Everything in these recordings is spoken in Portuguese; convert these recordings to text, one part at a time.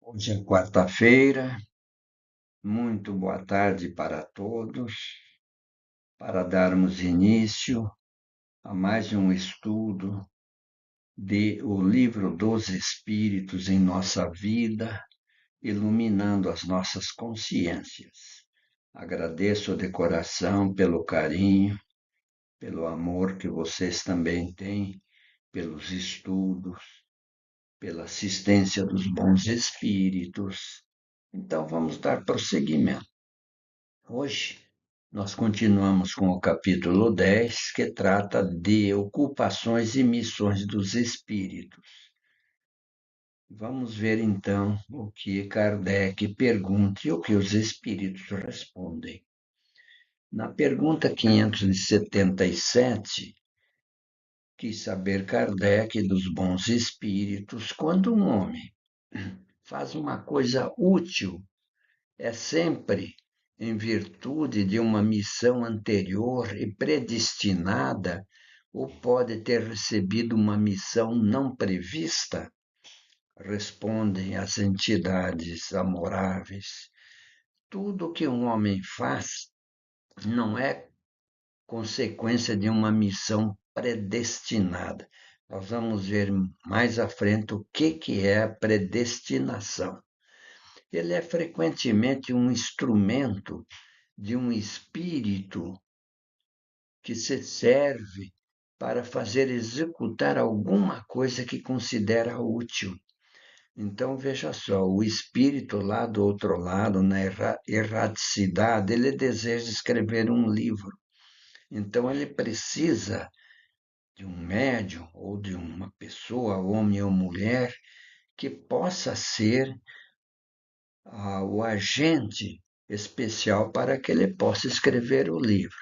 Hoje é quarta-feira, muito boa tarde para todos, para darmos início a mais um estudo de O Livro dos Espíritos em nossa vida, iluminando as nossas consciências. Agradeço de coração pelo carinho, pelo amor que vocês também têm, pelos estudos, pela assistência dos bons espíritos. Então, vamos dar prosseguimento. Hoje, nós continuamos com o capítulo 10, que trata de ocupações e missões dos espíritos. Vamos ver então o que Kardec pergunta e o que os espíritos respondem. Na pergunta 577, quis saber Kardec dos bons espíritos quando um homem faz uma coisa útil, é sempre em virtude de uma missão anterior e predestinada, ou pode ter recebido uma missão não prevista? Respondem as entidades amoráveis. Tudo que um homem faz não é consequência de uma missão predestinada. Nós vamos ver mais à frente o que é a predestinação. Ele é frequentemente um instrumento de um espírito que se serve para fazer executar alguma coisa que considera útil. Então, veja só, o espírito lá do outro lado, na erraticidade, ele deseja escrever um livro. Então, ele precisa de um médium ou de uma pessoa, homem ou mulher, que possa ser o agente especial para que ele possa escrever o livro.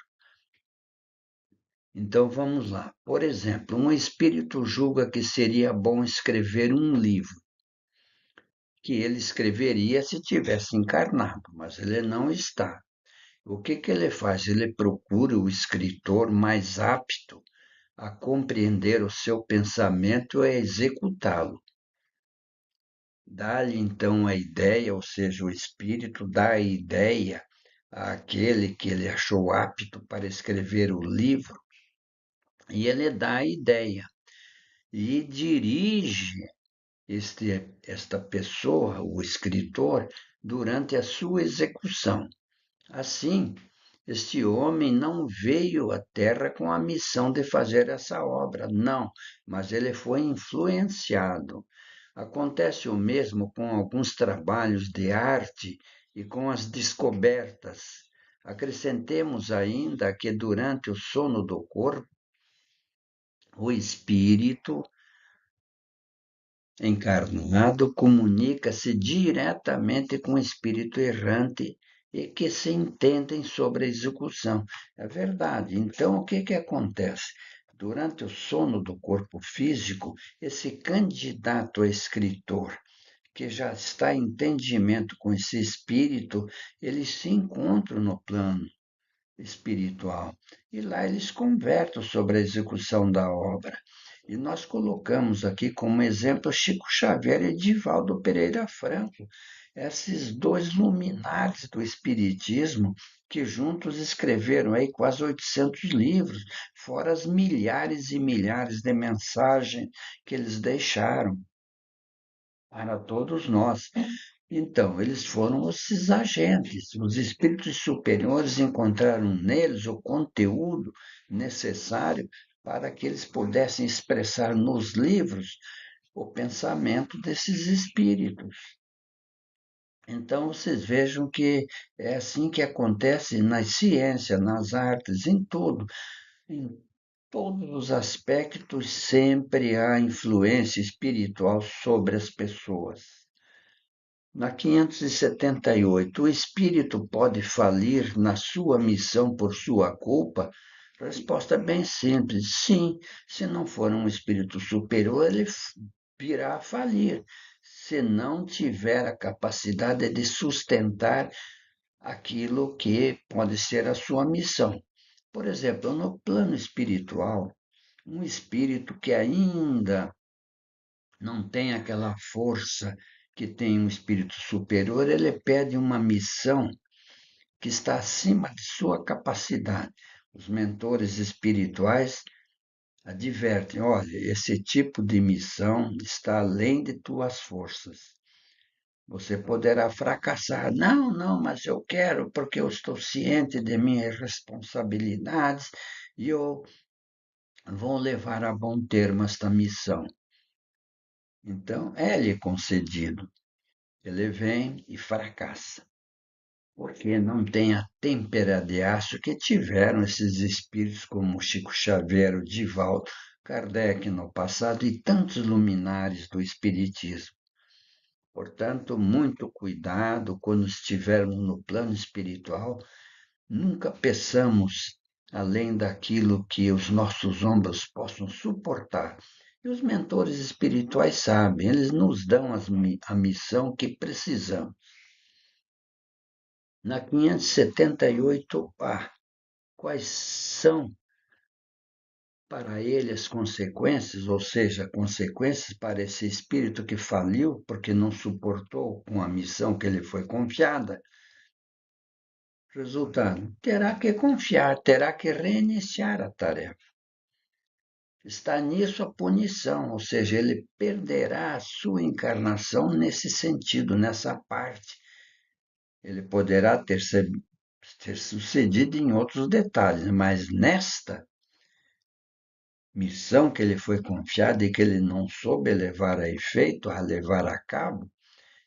Então vamos lá. Por exemplo, um espírito julga que seria bom escrever um livro, que ele escreveria se tivesse encarnado, mas ele não está. O que ele faz? Ele procura o escritor mais apto a compreender o seu pensamento e a executá-lo. Dá-lhe então a ideia, ou seja, o espírito dá a ideia àquele que ele achou apto para escrever o livro, e ele dá a ideia e dirige esta pessoa, o escritor, durante a sua execução. Assim, este homem não veio à Terra com a missão de fazer essa obra, não, mas ele foi influenciado. Acontece o mesmo com alguns trabalhos de arte e com as descobertas. Acrescentemos ainda que durante o sono do corpo, o espírito encarnado comunica-se diretamente com o espírito errante e que se entendem sobre a execução. É verdade. Então, o que acontece? Durante o sono do corpo físico, esse candidato a escritor, que já está em entendimento com esse espírito, eles se encontram no plano espiritual. E lá eles conversam sobre a execução da obra. E nós colocamos aqui como exemplo Chico Xavier e Divaldo Pereira Franco, esses dois luminares do Espiritismo que juntos escreveram aí quase 800 livros, fora as milhares e milhares de mensagens que eles deixaram para todos nós. Então, eles foram esses agentes. Os espíritos superiores encontraram neles o conteúdo necessário para que eles pudessem expressar nos livros o pensamento desses espíritos. Então, vocês vejam que é assim que acontece nas ciências, nas artes, em tudo. Em todos os aspectos, sempre há influência espiritual sobre as pessoas. Na 578, o espírito pode falir na sua missão por sua culpa? Resposta bem simples: sim. Se não for um espírito superior, ele virá a falir, se não tiver a capacidade de sustentar aquilo que pode ser a sua missão. Por exemplo, no plano espiritual, um espírito que ainda não tem aquela força que tem um espírito superior, ele pede uma missão que está acima de sua capacidade. Os mentores espirituais advertem: olha, esse tipo de missão está além de tuas forças. Você poderá fracassar. Não, não, mas eu quero porque eu estou ciente de minhas responsabilidades e eu vou levar a bom termo esta missão. Então, é-lhe concedido. Ele vem e fracassa, porque não tem a têmpera de aço que tiveram esses espíritos como Chico Xavier, o Divaldo, Kardec no passado e tantos luminares do espiritismo. Portanto, muito cuidado quando estivermos no plano espiritual, nunca peçamos além daquilo que os nossos ombros possam suportar. E os mentores espirituais sabem, eles nos dão a missão que precisamos. Na 578A, quais são para ele as consequências, ou seja, consequências para esse espírito que faliu porque não suportou com a missão que lhe foi confiada? Resultado: terá que confiar, terá que reiniciar a tarefa. Está nisso a punição, ou seja, ele perderá a sua encarnação nesse sentido, nessa parte. Ele poderá ter sucedido em outros detalhes, mas nesta missão que lhe foi confiada e que ele não soube levar a efeito, a levar a cabo,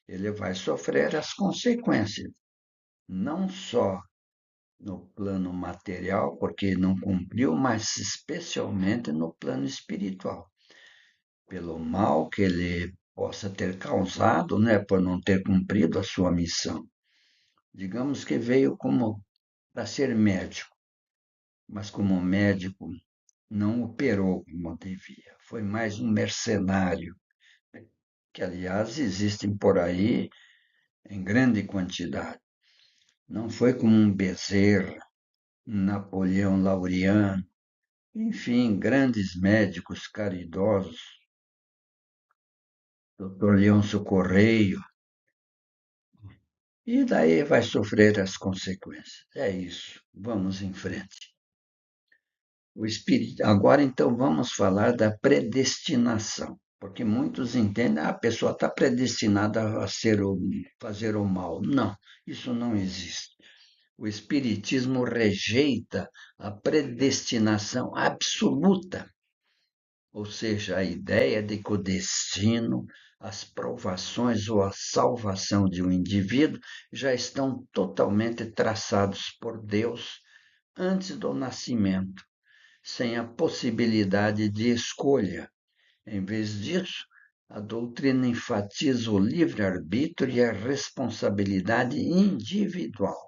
ele vai sofrer as consequências, não só no plano material, porque não cumpriu, mas especialmente no plano espiritual, pelo mal que ele possa ter causado, né, por não ter cumprido a sua missão. Digamos que veio como para ser médico, mas como médico não operou como devia. Foi mais um mercenário, que aliás existem por aí em grande quantidade. Não foi como um Bezerra, um Napoleão Laureano, enfim, grandes médicos caridosos, Dr. Leôncio Correio, e daí vai sofrer as consequências. É isso, vamos em frente. O espírito. Agora, então, vamos falar da predestinação, porque muitos entendem a pessoa está predestinada a fazer o mal. Não, isso não existe. O Espiritismo rejeita a predestinação absoluta, ou seja, a ideia de que o destino, as provações ou a salvação de um indivíduo já estão totalmente traçados por Deus antes do nascimento, sem a possibilidade de escolha. Em vez disso, a doutrina enfatiza o livre-arbítrio e a responsabilidade individual.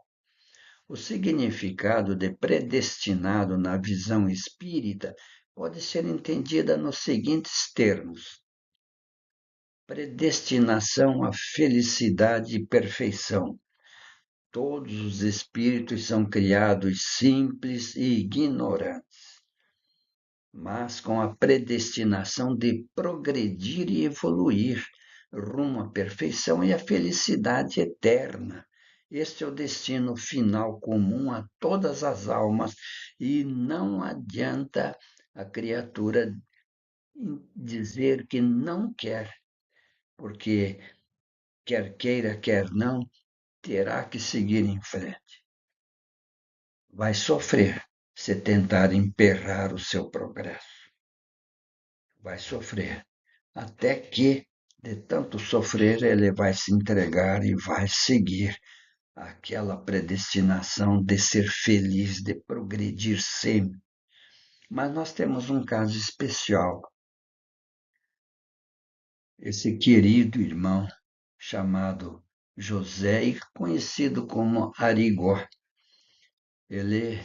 O significado de predestinado na visão espírita pode ser entendida nos seguintes termos: predestinação à felicidade e perfeição. Todos os espíritos são criados simples e ignorantes, mas com a predestinação de progredir e evoluir rumo à perfeição e à felicidade eterna. Este é o destino final comum a todas as almas e não adianta a criatura dizer que não quer, porque quer queira, quer não, terá que seguir em frente. Vai sofrer se tentar emperrar o seu progresso. Vai sofrer, até que, de tanto sofrer, ele vai se entregar e vai seguir aquela predestinação de ser feliz, de progredir sempre. Mas nós temos um caso especial. Esse querido irmão chamado José, conhecido como Arigó. Ele,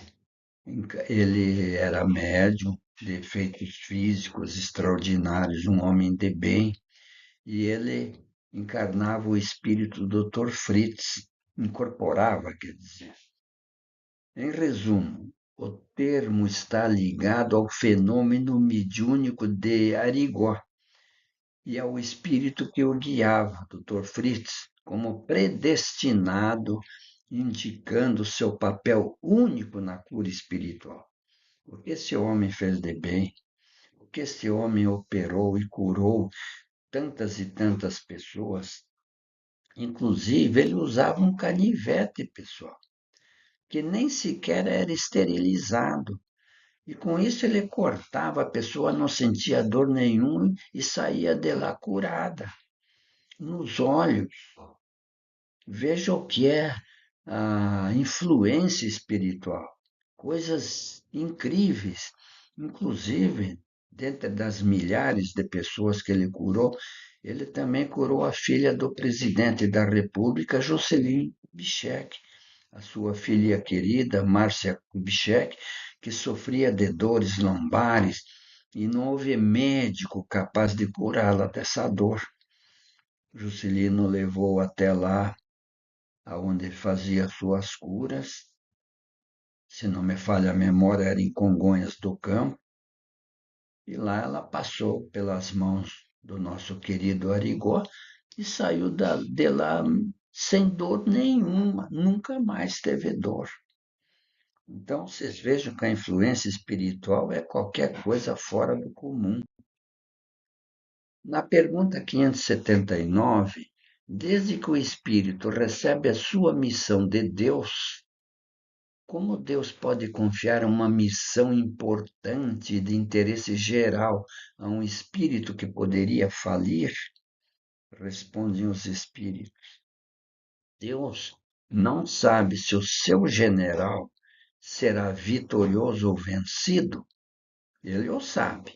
ele era médium, de efeitos físicos extraordinários, um homem de bem, e ele encarnava o espírito do Dr. Fritz, incorporava, quer dizer. Em resumo, o termo está ligado ao fenômeno mediúnico de Arigó e ao espírito que o guiava, Dr. Fritz, como predestinado, indicando seu papel único na cura espiritual. O que esse homem fez de bem, o que esse homem operou e curou tantas e tantas pessoas. Inclusive, ele usava um canivete, pessoal, que nem sequer era esterilizado. E com isso ele cortava, a pessoa não sentia dor nenhuma e saía de lá curada. Nos olhos, veja o que é a influência espiritual. Coisas incríveis. Inclusive, dentre das milhares de pessoas que ele curou, ele também curou a filha do presidente da República, Juscelino Kubitschek, a sua filha querida, Márcia Kubitschek, que sofria de dores lombares e não houve médico capaz de curá-la dessa dor. Juscelino levou até lá, aonde fazia suas curas, se não me falha a memória, era em Congonhas do Campo, e lá ela passou pelas mãos do nosso querido Arigó e saiu de lá sem dor nenhuma, nunca mais teve dor. Então, vocês vejam que a influência espiritual é qualquer coisa fora do comum. Na pergunta 579, desde que o espírito recebe a sua missão de Deus, como Deus pode confiar uma missão importante de interesse geral a um espírito que poderia falir? Respondem os espíritos. Deus não sabe se o seu general será vitorioso ou vencido. Ele o sabe.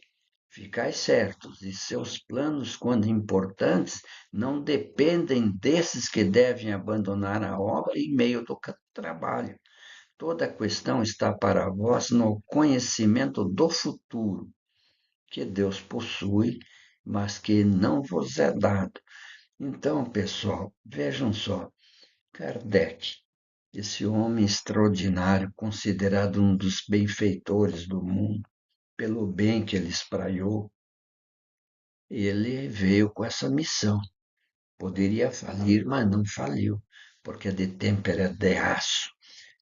Ficai certos, e seus planos, quando importantes, não dependem desses que devem abandonar a obra em meio do trabalho. Toda a questão está para vós no conhecimento do futuro, que Deus possui, mas que não vos é dado. Então, pessoal, vejam só, Kardec, esse homem extraordinário, considerado um dos benfeitores do mundo, pelo bem que ele espraiou, ele veio com essa missão. Poderia falir, mas não faliu, porque de tempera de aço.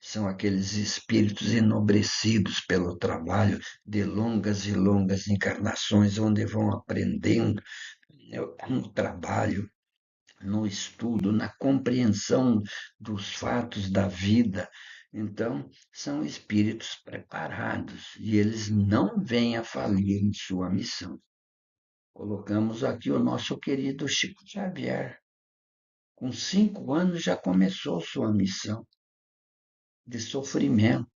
São aqueles espíritos enobrecidos pelo trabalho de longas e longas encarnações, onde vão aprendendo no trabalho, no estudo, na compreensão dos fatos da vida. Então, são espíritos preparados e eles não vêm a falir em sua missão. Colocamos aqui o nosso querido Chico Xavier. Com 5 anos já começou sua missão de sofrimento,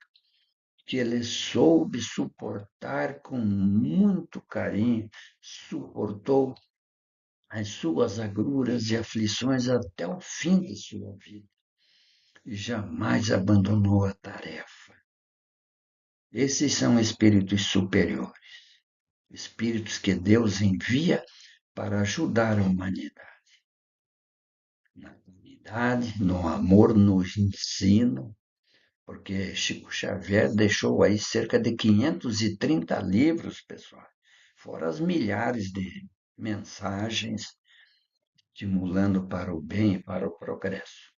que ele soube suportar com muito carinho, suportou as suas agruras e aflições até o fim de sua vida e jamais abandonou a tarefa. Esses são espíritos superiores, espíritos que Deus envia para ajudar a humanidade. Na comunidade, no amor, no ensino, porque Chico Xavier deixou aí cerca de 530 livros, pessoal, fora as milhares de mensagens estimulando para o bem e para o progresso.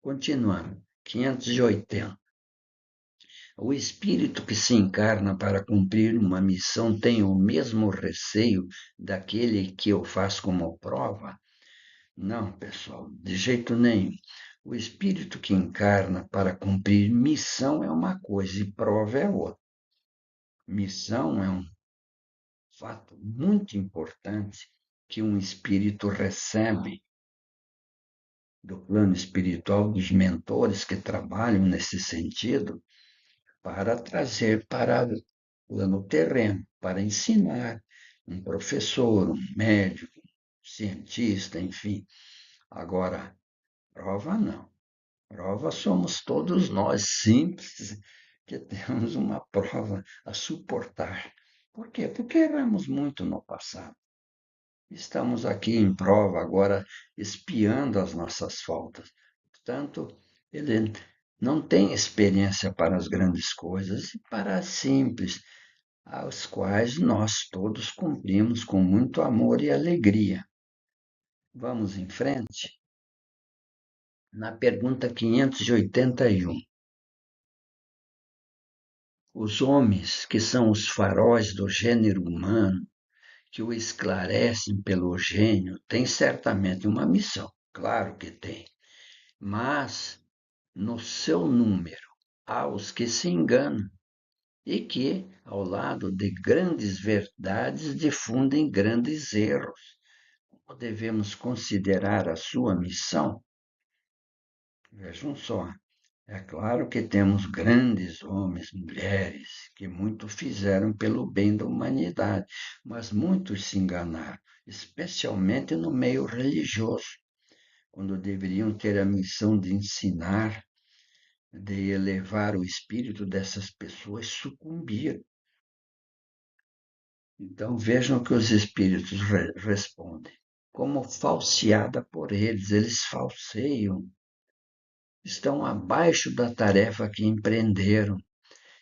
Continuando, 580. O espírito que se encarna para cumprir uma missão tem o mesmo receio daquele que o faz como prova? Não, pessoal, de jeito nenhum. O espírito que encarna para cumprir missão é uma coisa e prova é outra. Missão é um fato muito importante que um espírito recebe do plano espiritual dos mentores que trabalham nesse sentido para trazer para o plano terreno, para ensinar um professor, um médico, um cientista, enfim. Agora, prova não. Prova somos todos nós, simples, que temos uma prova a suportar. Por quê? Porque erramos muito no passado. Estamos aqui em prova agora, espiando as nossas faltas. Portanto, ele não tem experiência para as grandes coisas e para as simples. aos quais nós todos cumprimos com muito amor e alegria. Vamos em frente? Na pergunta 581. Os homens, que são os faróis do gênero humano, que o esclarecem pelo gênio, têm certamente uma missão, claro que tem, mas no seu número há os que se enganam e que, ao lado de grandes verdades, difundem grandes erros. Como devemos considerar a sua missão? Vejam só, é claro que temos grandes homens, mulheres, que muito fizeram pelo bem da humanidade, mas muitos se enganaram, especialmente no meio religioso, quando deveriam ter a missão de ensinar, de elevar o espírito dessas pessoas, sucumbiram. Então vejam que os espíritos respondem. Como falseada por eles, eles falseiam, estão abaixo da tarefa que empreenderam.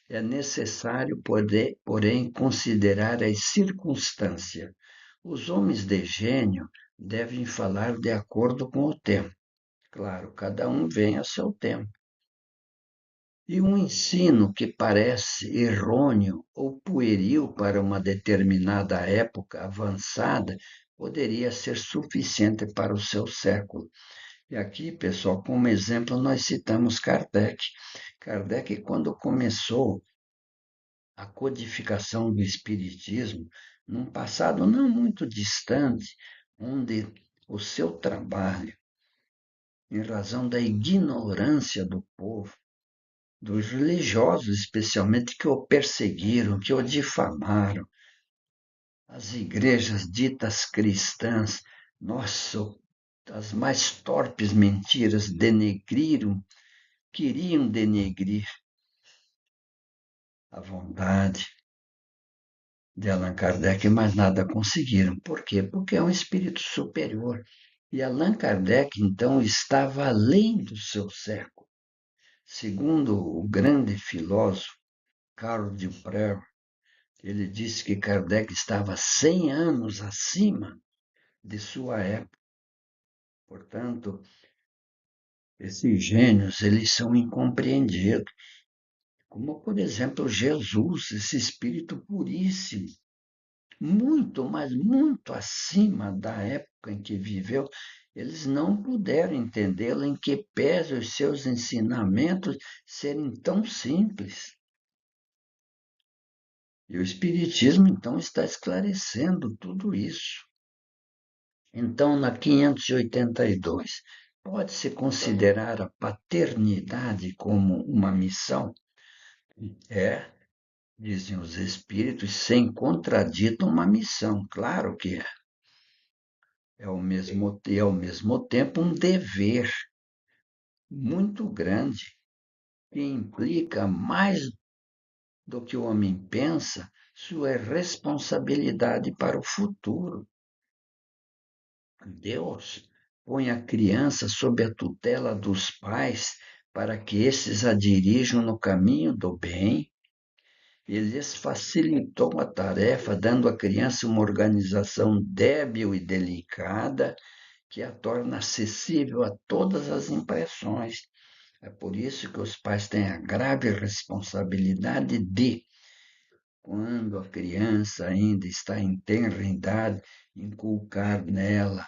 É necessário, porém, considerar as circunstâncias. Os homens de gênio devem falar de acordo com o tempo. Claro, cada um vem a seu tempo. E um ensino que parece errôneo ou pueril para uma determinada época avançada poderia ser suficiente para o seu século. E aqui, pessoal, como exemplo, nós citamos Kardec. Kardec, quando começou a codificação do Espiritismo, num passado não muito distante, onde o seu trabalho, em razão da ignorância do povo, dos religiosos especialmente, que o perseguiram, que o difamaram, as igrejas ditas cristãs, nossa, as mais torpes mentiras denegriram, queriam denegrir a vontade de Allan Kardec, mas nada conseguiram. Por quê? Porque é um espírito superior. E Allan Kardec, então, estava além do seu século. Segundo o grande filósofo Karl Popper, ele disse que Kardec estava 100 anos acima de sua época. Portanto, esses gênios, eles são incompreendidos. Como, por exemplo, Jesus, esse espírito puríssimo, muito, mas muito acima da época em que viveu, eles não puderam entendê-lo, em que pese os seus ensinamentos serem tão simples. E o Espiritismo, então, está esclarecendo tudo isso. Então, na 582, pode-se considerar a paternidade como uma missão? É, dizem os espíritos, sem contradito uma missão, claro que é. Ao mesmo tempo um dever muito grande, que implica mais do que o homem pensa, sua responsabilidade para o futuro. Deus põe a criança sob a tutela dos pais para que esses a dirijam no caminho do bem. Ele lhes facilitou a tarefa, dando à criança uma organização débil e delicada, que a torna acessível a todas as impressões. É por isso que os pais têm a grave responsabilidade de, quando a criança ainda está em tenra idade, inculcar nela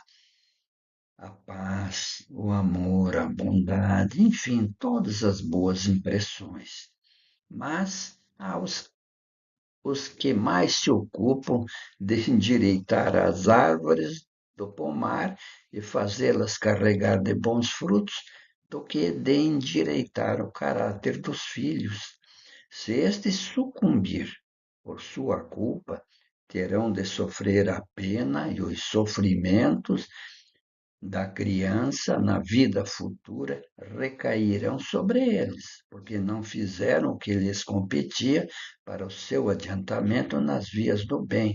a paz, o amor, a bondade, enfim, todas as boas impressões. Mas há os que mais se ocupam de endireitar as árvores do pomar e fazê-las carregar de bons frutos, do que de endireitar o caráter dos filhos. Se estes sucumbir por sua culpa, terão de sofrer a pena e os sofrimentos da criança na vida futura recairão sobre eles, porque não fizeram o que lhes competia para o seu adiantamento nas vias do bem.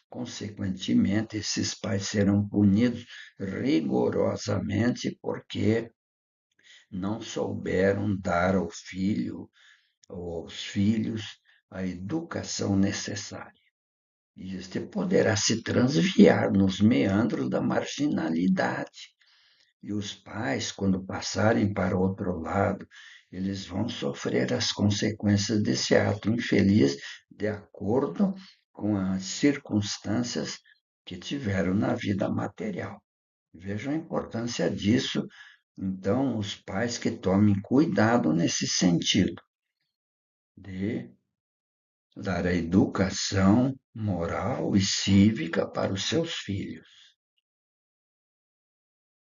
Consequentemente, esses pais serão punidos rigorosamente porque não souberam dar ao filho ou aos filhos a educação necessária. E este poderá se transviar nos meandros da marginalidade. E os pais, quando passarem para outro lado, eles vão sofrer as consequências desse ato infeliz de acordo com as circunstâncias que tiveram na vida material. Vejam a importância disso. Então, os pais que tomem cuidado nesse sentido, de dar a educação moral e cívica para os seus filhos.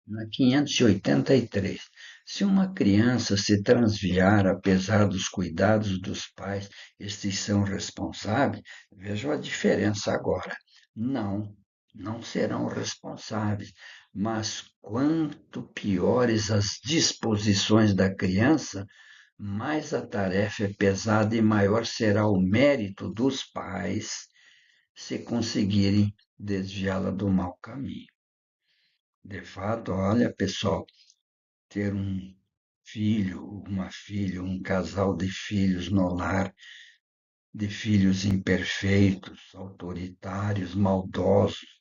Na 583, se uma criança se transviar apesar dos cuidados dos pais, estes são responsáveis, vejam a diferença agora. Não, não serão responsáveis, mas quanto piores as disposições da criança, mais a tarefa é pesada e maior será o mérito dos pais se conseguirem desviá-la do mau caminho. De fato, olha, pessoal, ter um filho, uma filha, um casal de filhos no lar, de filhos imperfeitos, autoritários, maldosos,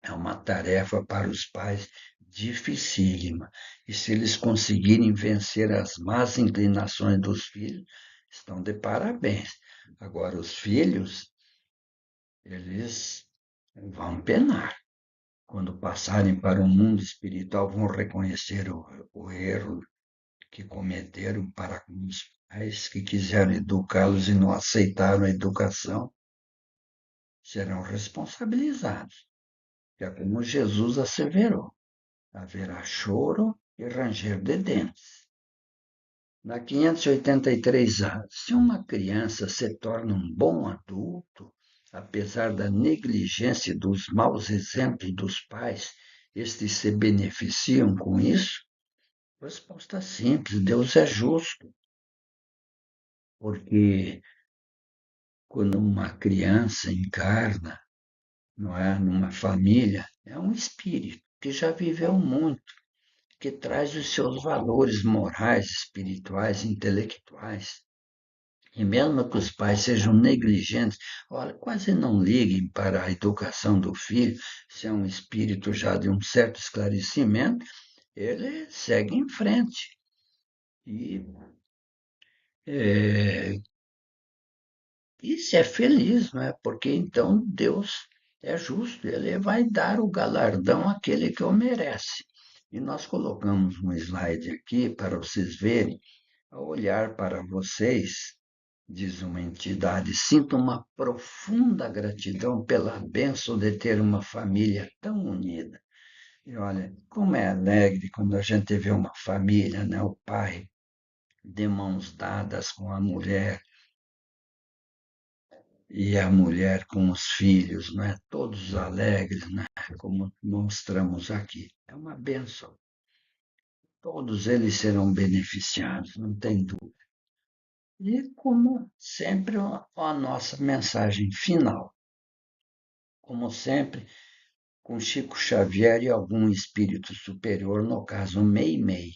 é uma tarefa para os pais dificílima. E se eles conseguirem vencer as más inclinações dos filhos, estão de parabéns. Agora, os filhos, eles vão penar. Quando passarem para o mundo espiritual, vão reconhecer o erro que cometeram para com os pais que quiseram educá-los e não aceitaram a educação, serão responsabilizados. É como Jesus asseverou: haverá choro e ranger de dentes. Na 583A, se uma criança se torna um bom adulto, apesar da negligência e dos maus exemplos dos pais, estes se beneficiam com isso? Resposta simples: Deus é justo, porque quando uma criança encarna, não é, numa família, é um espírito que já viveu muito, que traz os seus valores morais, espirituais, intelectuais. E mesmo que os pais sejam negligentes, olha, quase não liguem para a educação do filho, se é um espírito já de um certo esclarecimento, ele segue em frente. E é, E se é feliz, não é? Porque então Deus é justo, ele vai dar o galardão àquele que o merece. E nós colocamos um slide aqui para vocês verem, ao olhar para vocês, diz uma entidade, sinto uma profunda gratidão pela bênção de ter uma família tão unida. E olha, como é alegre quando a gente vê uma família, né? O pai de mãos dadas com a mulher, e a mulher com os filhos, né? Todos alegres, né? Como mostramos aqui. É uma bênção. Todos eles serão beneficiados, não tem dúvida. E, como sempre, a nossa mensagem final. Como sempre, com Chico Xavier e algum espírito superior, no caso, Meimei.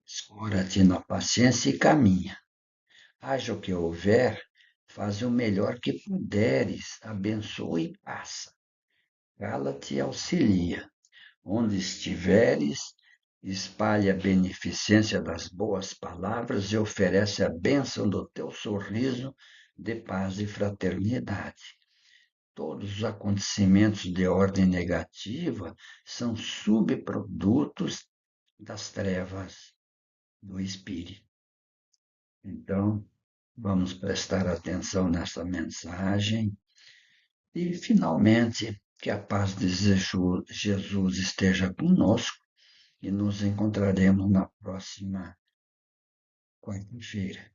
Escora-te na paciência e caminha. Haja o que houver, faz o melhor que puderes, abençoa e passa. Cala-te e auxilia. Onde estiveres, espalhe a beneficência das boas palavras e oferece a bênção do teu sorriso de paz e fraternidade. Todos os acontecimentos de ordem negativa são subprodutos das trevas do espírito. Então, vamos prestar atenção nessa mensagem e, finalmente, que a paz de Jesus esteja conosco e nos encontraremos na próxima quarta-feira.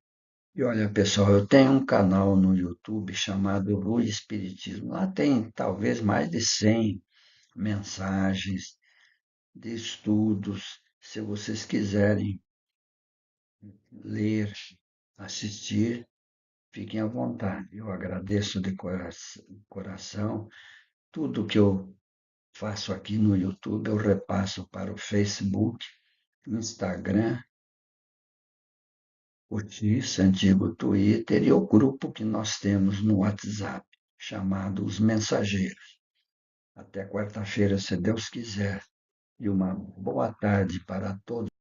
E olha, pessoal, eu tenho um canal no YouTube chamado Luz Espiritismo. Lá tem talvez mais de 100 mensagens de estudos. Se vocês quiserem ler, assistir, fiquem à vontade. Eu agradeço de coração. Tudo que eu faço aqui no YouTube, eu repasso para o Facebook, Instagram, o X, antigo Twitter, e o grupo que nós temos no WhatsApp, chamado Os Mensageiros. Até quarta-feira, se Deus quiser, e uma boa tarde para todos.